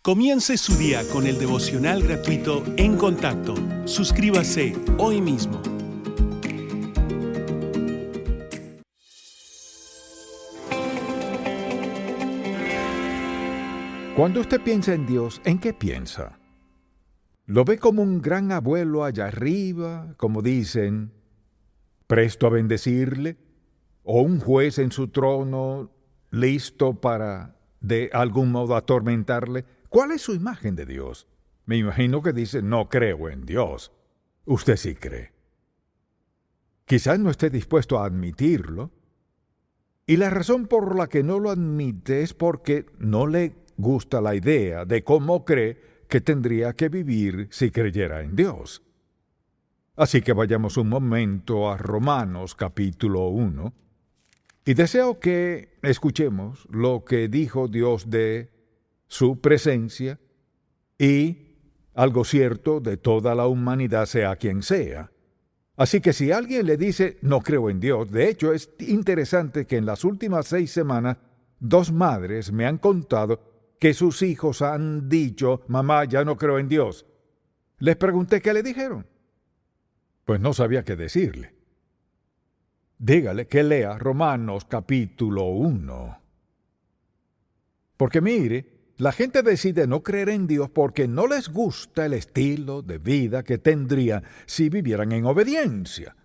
Comience su día con el devocional gratuito En Contacto. Suscríbase hoy mismo. Cuando usted piensa en Dios, ¿en qué piensa? ¿Lo ve como un gran abuelo allá arriba, como dicen, presto a bendecirle? ¿O un juez en su trono, listo para, de algún modo, atormentarle? ¿Cuál es su imagen de Dios? Me imagino que dice, no creo en Dios. Usted sí cree. Quizás no esté dispuesto a admitirlo. Y la razón por la que no lo admite es porque no le gusta la idea de cómo cree que tendría que vivir si creyera en Dios. Así que vayamos un momento a Romanos capítulo 1 y deseo que escuchemos lo que dijo Dios de su presencia y algo cierto de toda la humanidad, sea quien sea. Así que si alguien le dice, no creo en Dios, de hecho es interesante que en las últimas 6 semanas, 2 madres me han contado que sus hijos han dicho, mamá, ya no creo en Dios. Les pregunté qué le dijeron. Pues no sabía qué decirle. Dígale que lea Romanos capítulo 1. Porque mire, la gente decide no creer en Dios porque no les gusta el estilo de vida que tendrían si vivieran en obediencia.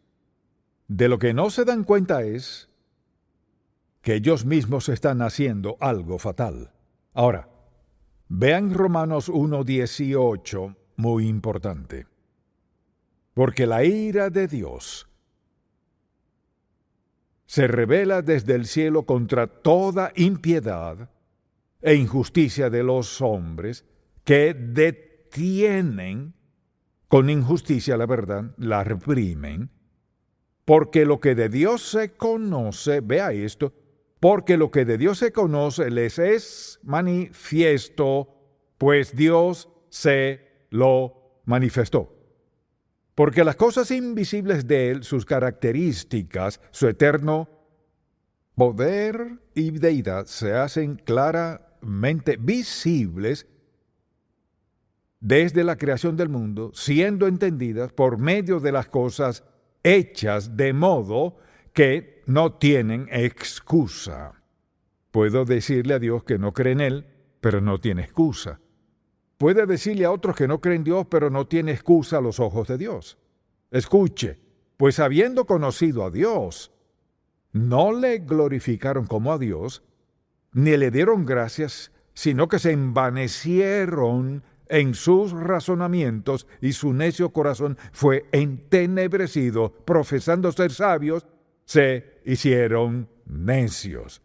De lo que no se dan cuenta es que ellos mismos están haciendo algo fatal. Ahora, vean Romanos 1:18, muy importante. Porque la ira de Dios se revela desde el cielo contra toda impiedad e injusticia de los hombres que detienen con injusticia la verdad, la reprimen, porque lo que de Dios se conoce, vea esto, porque lo que de Dios se conoce les es manifiesto, pues Dios se lo manifestó. Porque las cosas invisibles de Él, sus características, su eterno poder y deidad se hacen claramente visibles desde la creación del mundo, siendo entendidas por medio de las cosas hechas de modo que no tienen excusa. Puedo decirle a Dios que no cree en Él, pero no tiene excusa. Puede decirle a otros que no creen en Dios, pero no tiene excusa a los ojos de Dios. Escuche, pues habiendo conocido a Dios, no le glorificaron como a Dios, ni le dieron gracias, sino que se envanecieron en sus razonamientos y su necio corazón fue entenebrecido, profesando ser sabios, se hicieron necios.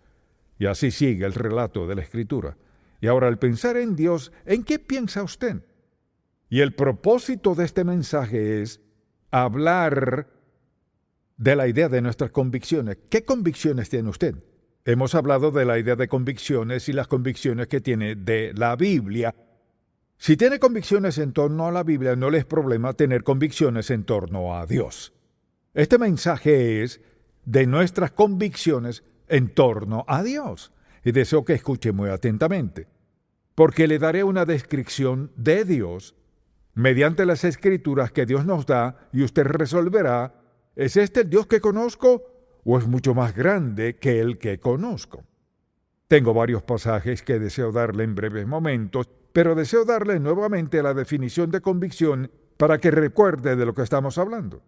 Y así sigue el relato de la Escritura. Y ahora, al pensar en Dios, ¿en qué piensa usted? Y el propósito de este mensaje es hablar de la idea de nuestras convicciones. ¿Qué convicciones tiene usted? Hemos hablado de la idea de convicciones y las convicciones que tiene de la Biblia. Si tiene convicciones en torno a la Biblia, no le es problema tener convicciones en torno a Dios. Este mensaje es de nuestras convicciones en torno a Dios. Y deseo que escuche muy atentamente, porque le daré una descripción de Dios mediante las escrituras que Dios nos da y usted resolverá, ¿es este el Dios que conozco o es mucho más grande que el que conozco? Tengo varios pasajes que deseo darle en breves momentos, pero deseo darle nuevamente la definición de convicción para que recuerde de lo que estamos hablando.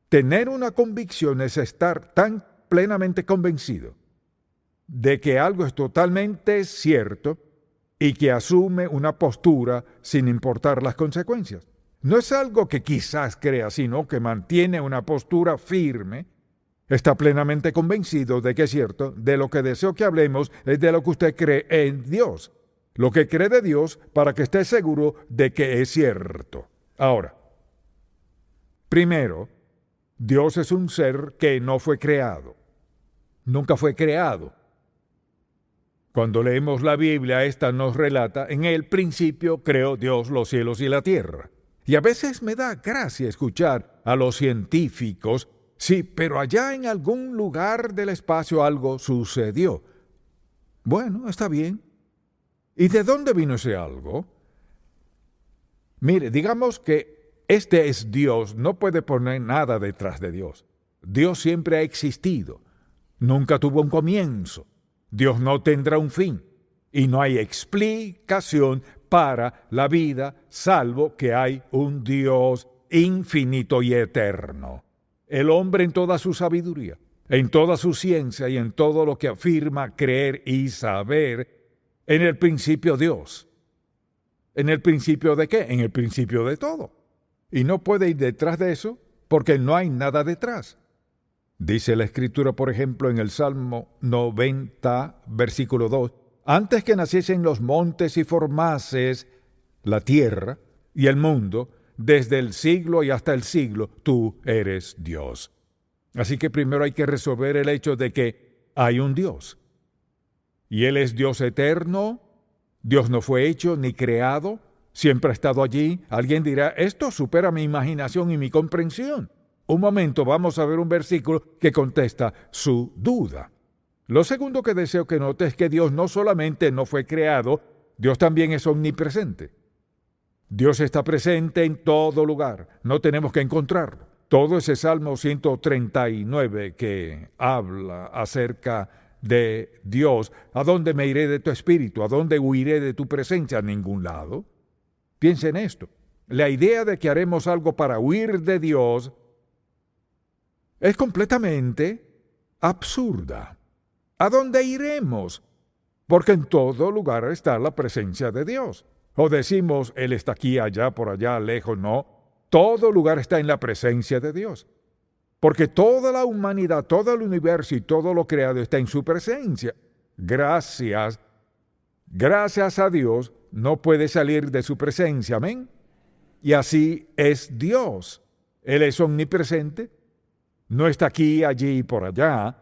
Tener una convicción es estar tan plenamente convencido de que algo es totalmente cierto y que asume una postura sin importar las consecuencias. No es algo que quizás crea, sino que mantiene una postura firme, está plenamente convencido de que es cierto. De lo que deseo que hablemos es de lo que usted cree en Dios, lo que cree de Dios para que esté seguro de que es cierto. Ahora, primero, Dios es un ser que no fue creado, nunca fue creado. Cuando leemos la Biblia, esta nos relata, en el principio creó Dios los cielos y la tierra. Y a veces me da gracia escuchar a los científicos, sí, pero allá en algún lugar del espacio algo sucedió. Bueno, está bien. ¿Y de dónde vino ese algo? Mire, digamos que este es Dios, no puede poner nada detrás de Dios. Dios siempre ha existido, nunca tuvo un comienzo. Dios no tendrá un fin y no hay explicación para la vida salvo que hay un Dios infinito y eterno. El hombre en toda su sabiduría, en toda su ciencia y en todo lo que afirma creer y saber, en el principio Dios. ¿En el principio de qué? En el principio de todo. Y no puede ir detrás de eso porque no hay nada detrás. Dice la Escritura, por ejemplo, en el Salmo 90, versículo 2, antes que naciesen los montes y formases la tierra y el mundo, desde el siglo y hasta el siglo, tú eres Dios. Así que primero hay que resolver el hecho de que hay un Dios. Y Él es Dios eterno. Dios no fue hecho ni creado, siempre ha estado allí. Alguien dirá, esto supera mi imaginación y mi comprensión. Un momento, vamos a ver un versículo que contesta su duda. Lo segundo que deseo que note es que Dios no solamente no fue creado, Dios también es omnipresente. Dios está presente en todo lugar, no tenemos que encontrarlo. Todo ese Salmo 139 que habla acerca de Dios, ¿a dónde me iré de tu espíritu? ¿A dónde huiré de tu presencia? A ningún lado. Piensen en esto. La idea de que haremos algo para huir de Dios es completamente absurda. ¿A dónde iremos? Porque en todo lugar está la presencia de Dios. O decimos, Él está aquí, allá, por allá, lejos. No, todo lugar está en la presencia de Dios. Porque toda la humanidad, todo el universo y todo lo creado está en su presencia. Gracias a Dios, no puede salir de su presencia. Amén. Y así es Dios. Él es omnipresente. No está aquí, allí y por allá,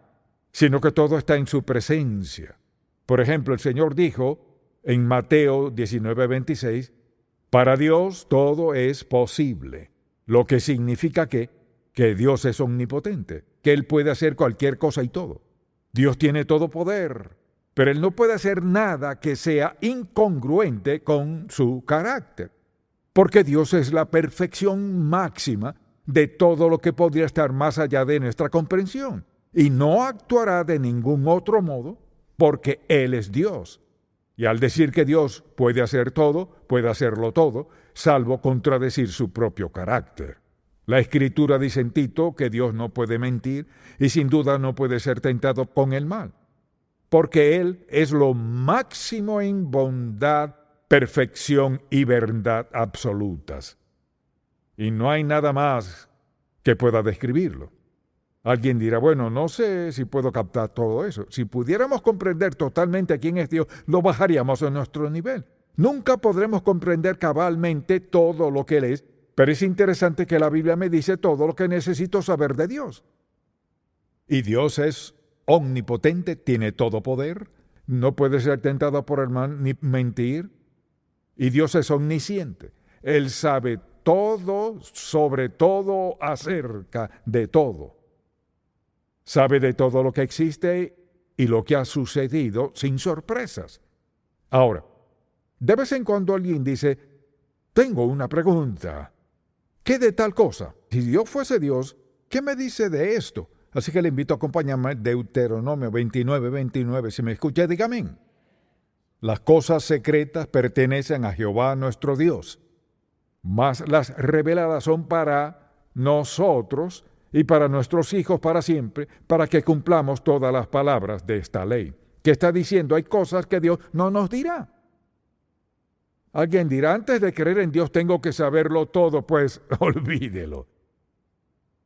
sino que todo está en su presencia. Por ejemplo, el Señor dijo en Mateo 19:26, para Dios todo es posible, lo que significa que Dios es omnipotente, que Él puede hacer cualquier cosa y todo. Dios tiene todo poder, pero Él no puede hacer nada que sea incongruente con su carácter, porque Dios es la perfección máxima de todo lo que podría estar más allá de nuestra comprensión, y no actuará de ningún otro modo, porque Él es Dios. Y al decir que Dios puede hacer todo, puede hacerlo todo, salvo contradecir su propio carácter. La Escritura dice en Tito que Dios no puede mentir y sin duda no puede ser tentado con el mal, porque Él es lo máximo en bondad, perfección y verdad absolutas. Y no hay nada más que pueda describirlo. Alguien dirá, bueno, no sé si puedo captar todo eso. Si pudiéramos comprender totalmente quién es Dios, lo bajaríamos a nuestro nivel. Nunca podremos comprender cabalmente todo lo que Él es, pero es interesante que la Biblia me dice todo lo que necesito saber de Dios. Y Dios es omnipotente, tiene todo poder, no puede ser tentado por el mal ni mentir. Y Dios es omnisciente. Él sabe todo, sobre todo, acerca de todo. Sabe de todo lo que existe y lo que ha sucedido sin sorpresas. Ahora, de vez en cuando alguien dice, tengo una pregunta. ¿Qué de tal cosa? Si Dios fuese Dios, ¿qué me dice de esto? Así que le invito a acompañarme a Deuteronomio 29:29. Si me escucha, diga amén. Las cosas secretas pertenecen a Jehová nuestro Dios, mas las reveladas son para nosotros y para nuestros hijos para siempre, para que cumplamos todas las palabras de esta ley. ¿Qué está diciendo? Hay cosas que Dios no nos dirá. Alguien dirá, antes de creer en Dios tengo que saberlo todo, pues olvídelo.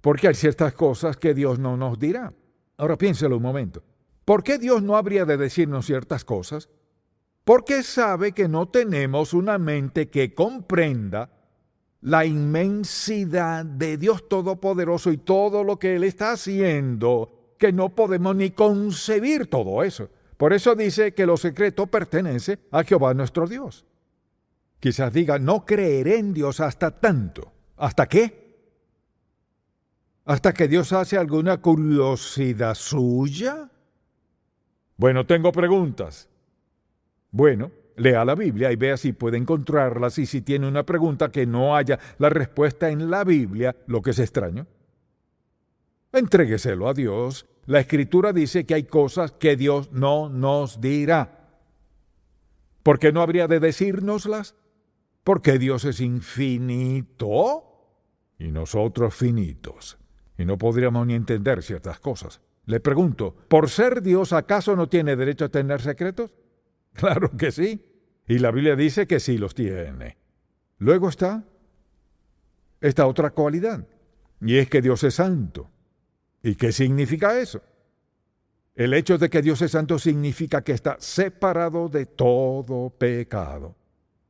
Porque hay ciertas cosas que Dios no nos dirá. Ahora piénselo un momento. ¿Por qué Dios no habría de decirnos ciertas cosas? Porque sabe que no tenemos una mente que comprenda la inmensidad de Dios Todopoderoso y todo lo que Él está haciendo, que no podemos ni concebir todo eso. Por eso dice que lo secreto pertenece a Jehová nuestro Dios. Quizás diga, no creeré en Dios hasta tanto. ¿Hasta qué? ¿Hasta que Dios hace alguna curiosidad suya? Bueno, tengo preguntas. Bueno, lea la Biblia y vea si puede encontrarlas, y si tiene una pregunta que no haya la respuesta en la Biblia, lo que es extraño, entrégueselo a Dios. La Escritura dice que hay cosas que Dios no nos dirá. ¿Por qué no habría de decírnoslas? Porque Dios es infinito y nosotros finitos, y no podríamos ni entender ciertas cosas. Le pregunto, ¿por ser Dios acaso no tiene derecho a tener secretos? Claro que sí, y la Biblia dice que sí los tiene. Luego está esta otra cualidad, y es que Dios es santo. ¿Y qué significa eso? El hecho de que Dios es santo significa que está separado de todo pecado.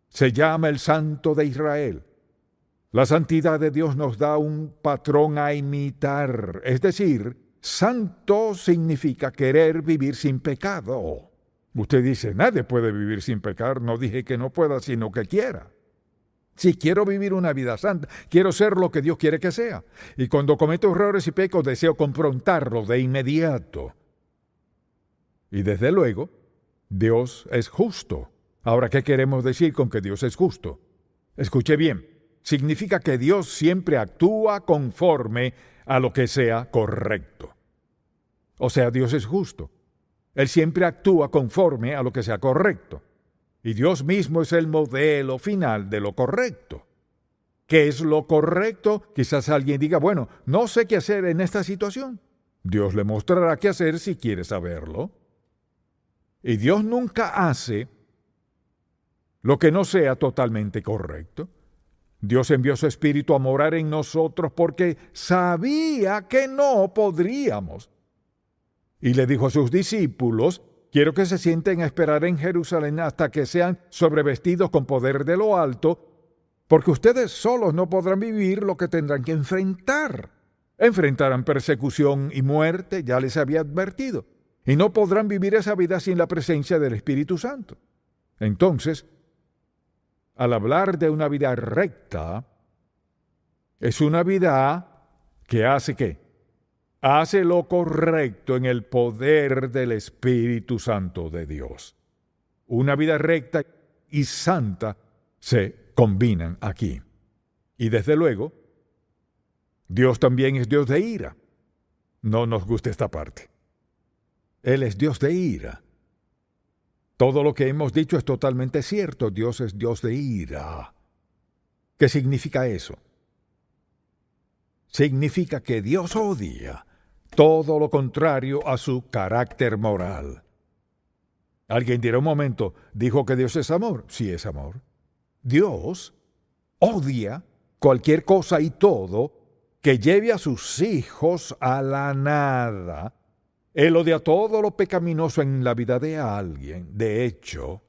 Se llama el Santo de Israel. La santidad de Dios nos da un patrón a imitar, es decir, santo significa querer vivir sin pecado. Usted dice, nadie puede vivir sin pecar. No dije que no pueda, sino que quiera. Si quiero vivir una vida santa, quiero ser lo que Dios quiere que sea. Y cuando cometo errores y pecos, deseo confrontarlo de inmediato. Y desde luego, Dios es justo. Ahora, ¿qué queremos decir con que Dios es justo? Escuche bien, significa que Dios siempre actúa conforme a lo que sea correcto. O sea, Dios es justo. Él siempre actúa conforme a lo que sea correcto. Y Dios mismo es el modelo final de lo correcto. ¿Qué es lo correcto? Quizás alguien diga, bueno, no sé qué hacer en esta situación. Dios le mostrará qué hacer si quiere saberlo. Y Dios nunca hace lo que no sea totalmente correcto. Dios envió su Espíritu a morar en nosotros porque sabía que no podríamos. Y le dijo a sus discípulos, quiero que se sienten a esperar en Jerusalén hasta que sean sobrevestidos con poder de lo alto, porque ustedes solos no podrán vivir lo que tendrán que enfrentar. Enfrentarán persecución y muerte, ya les había advertido, y no podrán vivir esa vida sin la presencia del Espíritu Santo. Entonces, al hablar de una vida recta, es una vida que hace ¿qué? Hace lo correcto en el poder del Espíritu Santo de Dios. Una vida recta y santa se combinan aquí. Y desde luego, Dios también es Dios de ira. No nos gusta esta parte. Él es Dios de ira. Todo lo que hemos dicho es totalmente cierto. Dios es Dios de ira. ¿Qué significa eso? Significa que Dios odia todo lo contrario a su carácter moral. Alguien dirá un momento, ¿dijo que Dios es amor? Sí, es amor. Dios odia cualquier cosa y todo que lleve a sus hijos a la nada. Él odia todo lo pecaminoso en la vida de alguien. De hecho,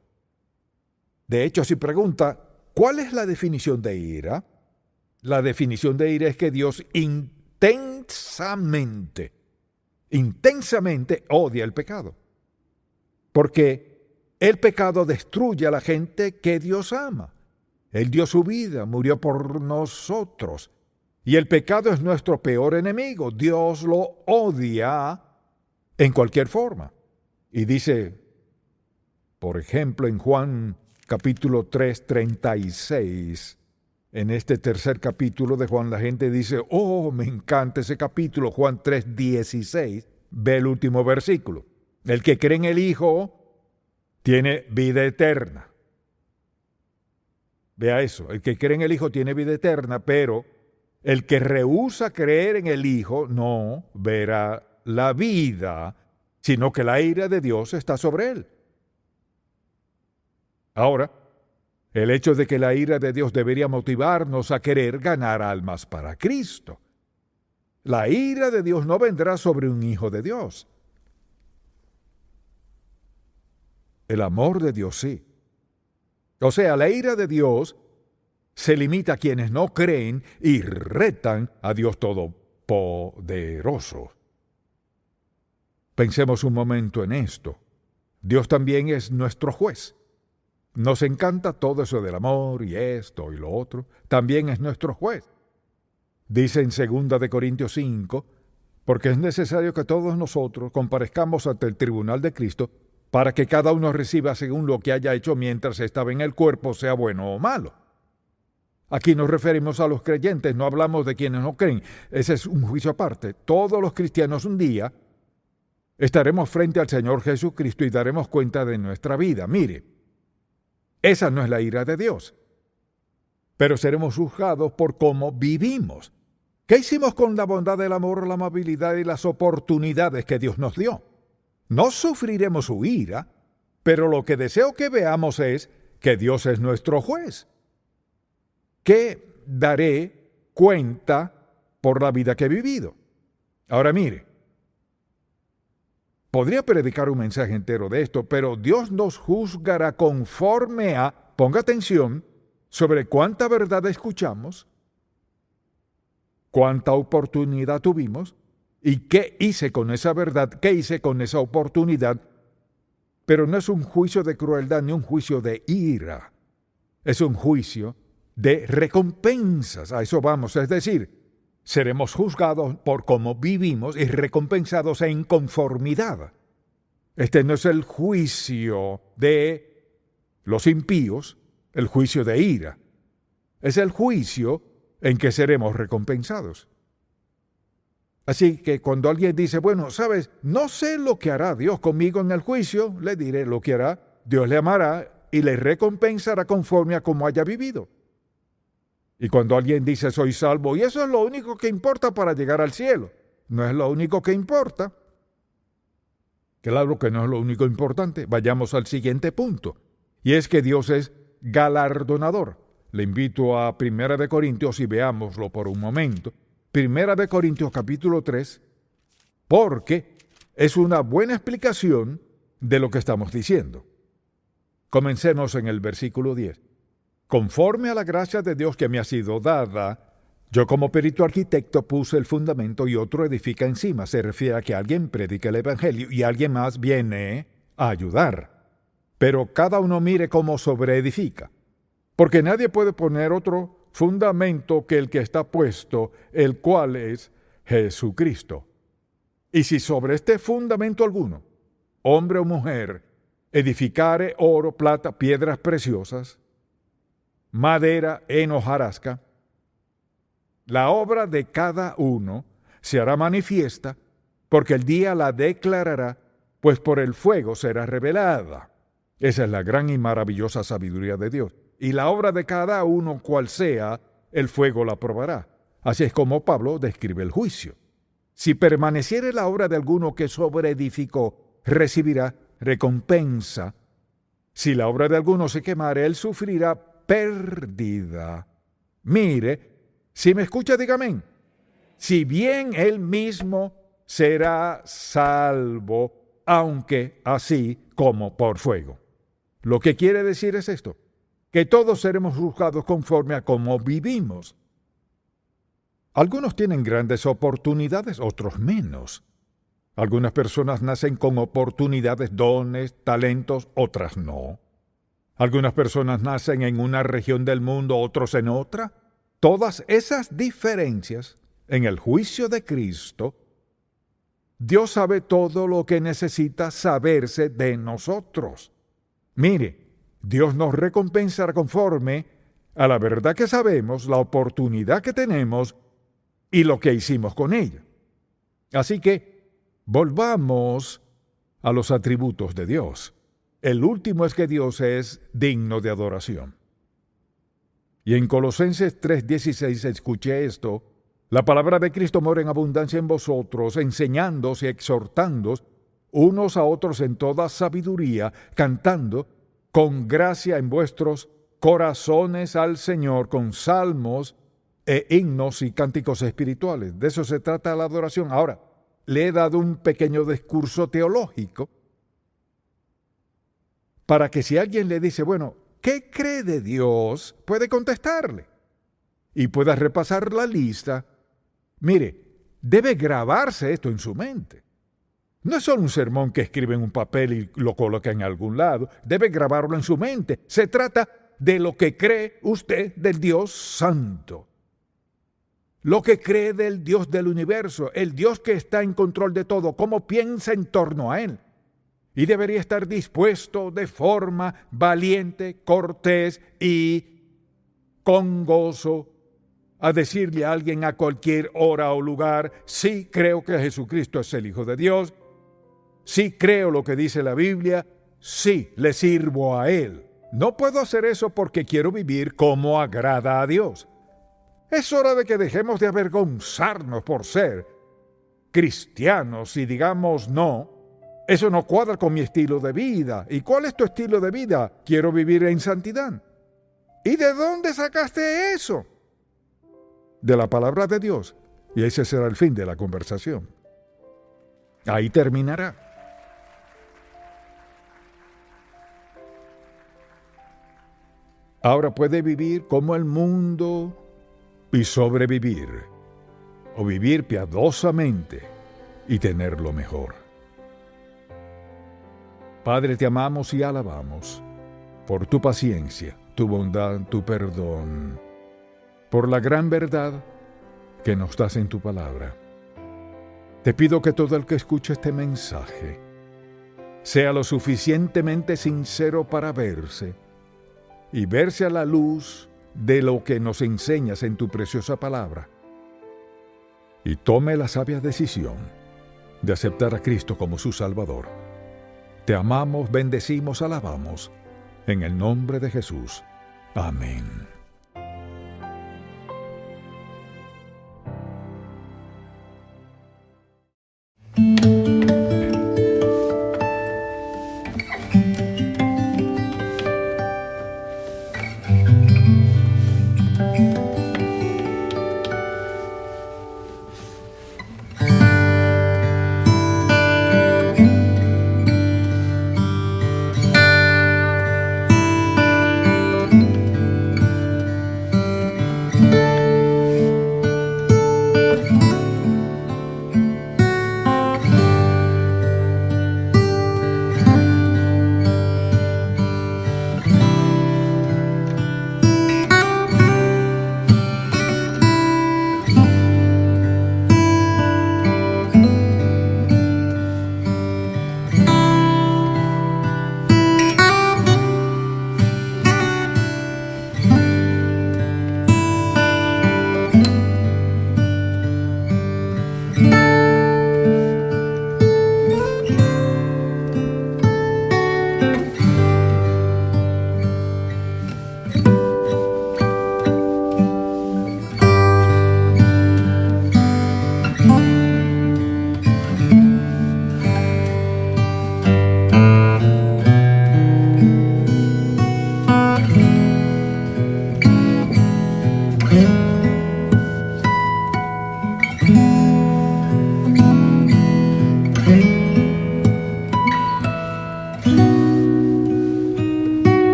si pregunta, ¿cuál es la definición de ira? La definición de ira es que Dios intensamente odia el pecado. Porque el pecado destruye a la gente que Dios ama. Él dio su vida, murió por nosotros. Y el pecado es nuestro peor enemigo. Dios lo odia en cualquier forma. Y dice, por ejemplo, en Juan capítulo 3, 36, en este tercer capítulo de Juan, la gente dice, oh, me encanta ese capítulo, Juan 3, 16, ve el último versículo. El que cree en el Hijo tiene vida eterna. Vea eso, el que cree en el Hijo tiene vida eterna, pero el que rehúsa creer en el Hijo no verá la vida, sino que la ira de Dios está sobre él. Ahora, el hecho de que la ira de Dios debería motivarnos a querer ganar almas para Cristo. La ira de Dios no vendrá sobre un hijo de Dios. El amor de Dios sí. O sea, la ira de Dios se limita a quienes no creen y retan a Dios Todopoderoso. Pensemos un momento en esto. Dios también es nuestro juez. Nos encanta todo eso del amor y esto y lo otro. También es nuestro juez. Dice en 2 Corintios 5, porque es necesario que todos nosotros comparezcamos ante el tribunal de Cristo para que cada uno reciba según lo que haya hecho mientras estaba en el cuerpo, sea bueno o malo. Aquí nos referimos a los creyentes, no hablamos de quienes no creen. Ese es un juicio aparte. Todos los cristianos un día estaremos frente al Señor Jesucristo y daremos cuenta de nuestra vida. Mire, esa no es la ira de Dios, pero seremos juzgados por cómo vivimos. ¿Qué hicimos con la bondad, el amor, la amabilidad y las oportunidades que Dios nos dio? No sufriremos su ira, pero lo que deseo que veamos es que Dios es nuestro juez, que daré cuenta por la vida que he vivido. Ahora mire, podría predicar un mensaje entero de esto, pero Dios nos juzgará conforme a, ponga atención, sobre cuánta verdad escuchamos, cuánta oportunidad tuvimos y qué hice con esa verdad, qué hice con esa oportunidad. Pero no es un juicio de crueldad ni un juicio de ira. Es un juicio de recompensas. A eso vamos, es decir, seremos juzgados por cómo vivimos y recompensados en conformidad. Este no es el juicio de los impíos, el juicio de ira. Es el juicio en que seremos recompensados. Así que cuando alguien dice, bueno, sabes, no sé lo que hará Dios conmigo en el juicio, le diré lo que hará. Dios le amará y le recompensará conforme a cómo haya vivido. Y cuando alguien dice, soy salvo, y eso es lo único que importa para llegar al cielo, no es lo único que importa. Claro que no es lo único importante. Vayamos al siguiente punto, y es que Dios es galardonador. Le invito a 1 Corintios y veámoslo por un momento. 1 Corintios capítulo 3, porque es una buena explicación de lo que estamos diciendo. Comencemos en el versículo 10. Conforme a la gracia de Dios que me ha sido dada, yo como perito arquitecto puse el fundamento y otro edifica encima. Se refiere a que alguien predica el evangelio y alguien más viene a ayudar. Pero cada uno mire cómo sobreedifica. Porque nadie puede poner otro fundamento que el que está puesto, el cual es Jesucristo. Y si sobre este fundamento alguno, hombre o mujer, edificare oro, plata, piedras preciosas, madera, heno, hojarasca, la obra de cada uno se hará manifiesta, porque el día la declarará, pues por el fuego será revelada. Esa es la gran y maravillosa sabiduría de Dios. Y la obra de cada uno, cual sea, el fuego la probará. Así es como Pablo describe el juicio. Si permaneciere la obra de alguno que sobreedificó, recibirá recompensa. Si la obra de alguno se quemare, él sufrirá pérdida. Mire, si me escucha, dígame amén. Si bien él mismo será salvo, aunque así como por fuego. Lo que quiere decir es esto, que todos seremos juzgados conforme a cómo vivimos. Algunos tienen grandes oportunidades, otros menos. Algunas personas nacen con oportunidades, dones, talentos, otras no. Algunas personas nacen en una región del mundo, otros en otra. Todas esas diferencias en el juicio de Cristo, Dios sabe todo lo que necesita saberse de nosotros. Mire, Dios nos recompensará conforme a la verdad que sabemos, la oportunidad que tenemos y lo que hicimos con ella. Así que volvamos a los atributos de Dios. El último es que Dios es digno de adoración. Y en Colosenses 3:16 escuché esto: la palabra de Cristo mora en abundancia en vosotros, enseñándoos y exhortándoos unos a otros en toda sabiduría, cantando con gracia en vuestros corazones al Señor, con salmos e himnos y cánticos espirituales. De eso se trata la adoración. Ahora, le he dado un pequeño discurso teológico para que si alguien le dice, bueno, ¿qué cree de Dios?, puede contestarle y pueda repasar la lista. Mire, debe grabarse esto en su mente. No es solo un sermón que escribe en un papel y lo coloca en algún lado. Debe grabarlo en su mente. Se trata de lo que cree usted del Dios Santo. Lo que cree del Dios del universo, el Dios que está en control de todo, cómo piensa en torno a Él. y debería estar dispuesto de forma valiente, cortés y con gozo a decirle a alguien a cualquier hora o lugar: sí, creo que Jesucristo es el Hijo de Dios, sí, creo lo que dice la Biblia, sí, le sirvo a Él. No puedo hacer eso porque quiero vivir como agrada a Dios. Es hora de que dejemos de avergonzarnos por ser cristianos y digamos: no, eso no cuadra con mi estilo de vida. ¿Y cuál es tu estilo de vida? Quiero vivir en santidad. ¿Y de dónde sacaste eso? De la palabra de Dios. Y ese será el fin de la conversación. Ahí terminará. Ahora puede vivir como el mundo y sobrevivir, o vivir piadosamente y tener lo mejor. Padre, te amamos y alabamos por tu paciencia, tu bondad, tu perdón, por la gran verdad que nos das en tu palabra. Te pido que todo el que escuche este mensaje sea lo suficientemente sincero para verse y verse a la luz de lo que nos enseñas en tu preciosa palabra, y tome la sabia decisión de aceptar a Cristo como su Salvador. Te amamos, bendecimos, alabamos, en el nombre de Jesús. Amén.